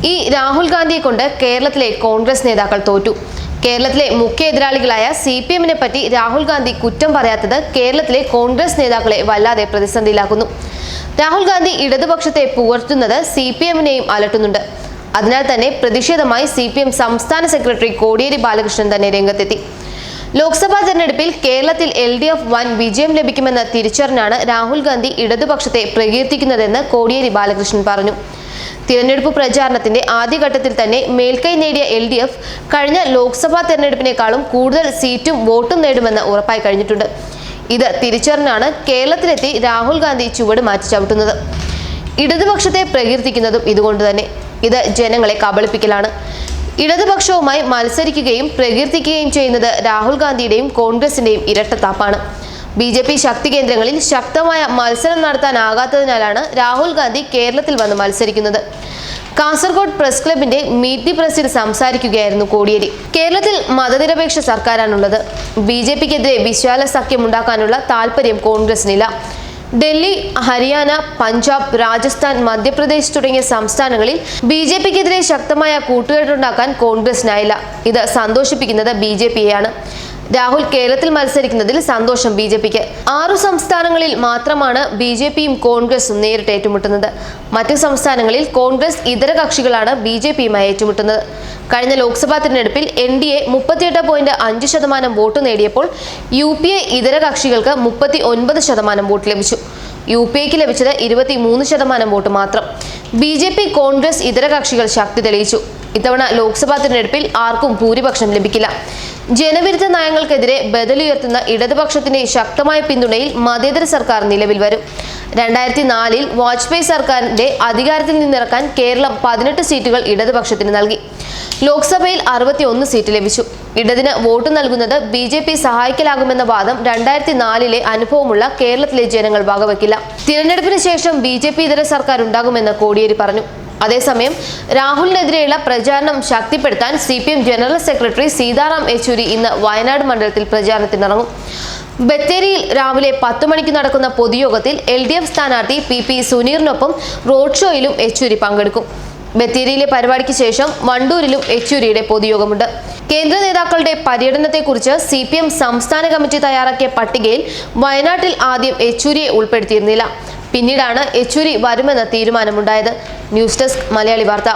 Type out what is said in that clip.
ഈ രാഹുൽ ഗാന്ധിയെ കൊണ്ട് കേരളത്തിലെ കോൺഗ്രസ് നേതാക്കൾ തോറ്റു. കേരളത്തിലെ മുഖ്യ എതിരാളികളായ CPM-നെ പറ്റി രാഹുൽ ഗാന്ധി കുറ്റം പറയാത്തത് കേരളത്തിലെ കോൺഗ്രസ് നേതാക്കളെ വല്ലാതെ പ്രതിസന്ധിയിലാക്കുന്നു. രാഹുൽ ഗാന്ധി ഇടതുപക്ഷത്തെ പുകഴ്ത്തുന്നത് CPM-നെയും അലട്ടുന്നുണ്ട്. അതിനാൽ തന്നെ പ്രതിഷേധമായി CPM സംസ്ഥാന സെക്രട്ടറി കോടിയേരി ബാലകൃഷ്ണൻ തന്നെ രംഗത്തെത്തി. ലോക്സഭാ തെരഞ്ഞെടുപ്പിൽ കേരളത്തിൽ LDF വൻ വിജയം ലഭിക്കുമെന്ന തിരിച്ചറിഞ്ഞാണ് രാഹുൽ ഗാന്ധി ഇടതുപക്ഷത്തെ പ്രകീർത്തിക്കുന്നതെന്ന് കോടിയേരി ബാലകൃഷ്ണൻ പറഞ്ഞു. തിരഞ്ഞെടുപ്പ് പ്രചാരണത്തിന്റെ ആദ്യഘട്ടത്തിൽ തന്നെ മേൽക്കൈ നേടിയ LDF കഴിഞ്ഞ ലോക്സഭാ തെരഞ്ഞെടുപ്പിനേക്കാളും കൂടുതൽ സീറ്റും വോട്ടും നേടുമെന്ന് ഉറപ്പായി കഴിഞ്ഞിട്ടുണ്ട്. ഇത് തിരിച്ചറിഞ്ഞാണ് കേരളത്തിലെത്തി രാഹുൽ ഗാന്ധി ചുവട് മാറ്റി ചവിട്ടുന്നത്. ഇടതുപക്ഷത്തെ പ്രകീർത്തിക്കുന്നതും ഇതുകൊണ്ട് തന്നെ. ഇത് ജനങ്ങളെ കബളിപ്പിക്കലാണ്. ഇടതുപക്ഷവുമായി മത്സരിക്കുകയും പ്രകീർത്തിക്കുകയും ചെയ്യുന്നത് രാഹുൽ ഗാന്ധിയുടെയും കോൺഗ്രസിന്റെയും ഇരട്ടത്താപ്പാണ്. BJP ശക്തി കേന്ദ്രങ്ങളിൽ ശക്തമായ മത്സരം നടത്താനാകാത്തതിനാലാണ് രാഹുൽ ഗാന്ധി കേരളത്തിൽ വന്ന് മത്സരിക്കുന്നത്. കാസർഗോഡ് പ്രസ് ക്ലബിന്റെ മീറ്റ് ദി പ്രസിൽ സംസാരിക്കുകയായിരുന്നു കോടിയേരി. കേരളത്തിൽ മതനിരപേക്ഷ സർക്കാരാണുള്ളത്. BJPക്കെതിരെ വിശാല സഖ്യം ഉണ്ടാക്കാനുള്ള താല്പര്യം കോൺഗ്രസിനില്ല. ഡൽഹി, ഹരിയാന, പഞ്ചാബ്, രാജസ്ഥാൻ, മധ്യപ്രദേശ് തുടങ്ങിയ സംസ്ഥാനങ്ങളിൽ BJPക്കെതിരെ ശക്തമായ കൂട്ടുകെട്ടുണ്ടാക്കാൻ കോൺഗ്രസിനായില്ല. ഇത് സന്തോഷിപ്പിക്കുന്നത് BJPയെയാണ്. രാഹുൽ കേരളത്തിൽ മത്സരിക്കുന്നതിൽ സന്തോഷം BJPക്ക്. 6 സംസ്ഥാനങ്ങളിൽ മാത്രമാണ് BJPയും കോൺഗ്രസും നേരിട്ട് ഏറ്റുമുട്ടുന്നത്. മറ്റു സംസ്ഥാനങ്ങളിൽ കോൺഗ്രസ് ഇതര കക്ഷികളാണ് BJPയുമായി ഏറ്റുമുട്ടുന്നത്. കഴിഞ്ഞ ലോക്സഭാ തിരഞ്ഞെടുപ്പിൽ NDA 38.5% വോട്ട് നേടിയപ്പോൾ UPA ഇതര കക്ഷികൾക്ക് 39% വോട്ട് ലഭിച്ചു. UPAക്ക് ലഭിച്ചത് 23% വോട്ട് മാത്രം. BJP കോൺഗ്രസ് ഇതര കക്ഷികൾ ശക്തി തെളിയിച്ചു. ഇത്തവണ ലോക്സഭാ തിരഞ്ഞെടുപ്പിൽ ആർക്കും ഭൂരിപക്ഷം ലഭിക്കില്ല. ജനവിരുദ്ധ നയങ്ങൾക്കെതിരെ ബദലുയർത്തുന്ന ഇടതുപക്ഷത്തിന്റെ ശക്തമായ പിന്തുണയിൽ മതേതര സർക്കാർ നിലവിൽ വരും. 2004-ൽ വാജ്പേയി സർക്കാരിന്റെ അധികാരത്തിൽ നിന്നിറക്കാൻ കേരളം 18 സീറ്റുകൾ ഇടതുപക്ഷത്തിന് നൽകി. ലോക്സഭയിൽ 61 സീറ്റ് ലഭിച്ചു. ഇടതിന് വോട്ട് നൽകുന്നത് BJP സഹായിക്കലാകുമെന്ന വാദം 2004-ലെ അനുഭവമുള്ള കേരളത്തിലെ ജനങ്ങൾ വകവെക്കില്ല. തിരഞ്ഞെടുപ്പിന് ശേഷം BJP ഇതര സർക്കാർ ഉണ്ടാകുമെന്ന് കോടിയേരി പറഞ്ഞു. അതേസമയം രാഹുലിനെതിരെയുള്ള പ്രചാരണം ശക്തിപ്പെടുത്താൻ CPM general secretary Sitaram Yechury ഇന്ന് വയനാട് മണ്ഡലത്തിൽ പ്രചാരണത്തിനിറങ്ങും. ബത്തേരിയിൽ രാവിലെ 10 മണിക്ക് നടക്കുന്ന പൊതുയോഗത്തിൽ LDF സ്ഥാനാർത്ഥി PP സുനീറിനൊപ്പം റോഡ് ഷോയിലും യെച്ചൂരി പങ്കെടുക്കും. ബത്തേരിയിലെ പരിപാടിക്ക് ശേഷം വണ്ടൂരിലും യെച്ചൂരിയുടെ പൊതുയോഗമുണ്ട്. കേന്ദ്ര നേതാക്കളുടെ പര്യടനത്തെക്കുറിച്ച് CPM സംസ്ഥാന കമ്മിറ്റി തയ്യാറാക്കിയ പട്ടികയിൽ വയനാട്ടിൽ ആദ്യം യെച്ചൂരിയെ ഉൾപ്പെടുത്തിയിരുന്നില്ല. പിന്നീടാണ് യെച്ചൂരി വരുമെന്ന തീരുമാനമുണ്ടായത്. ന്യൂസ് ഡെസ്ക് മലയാളി വാർത്ത.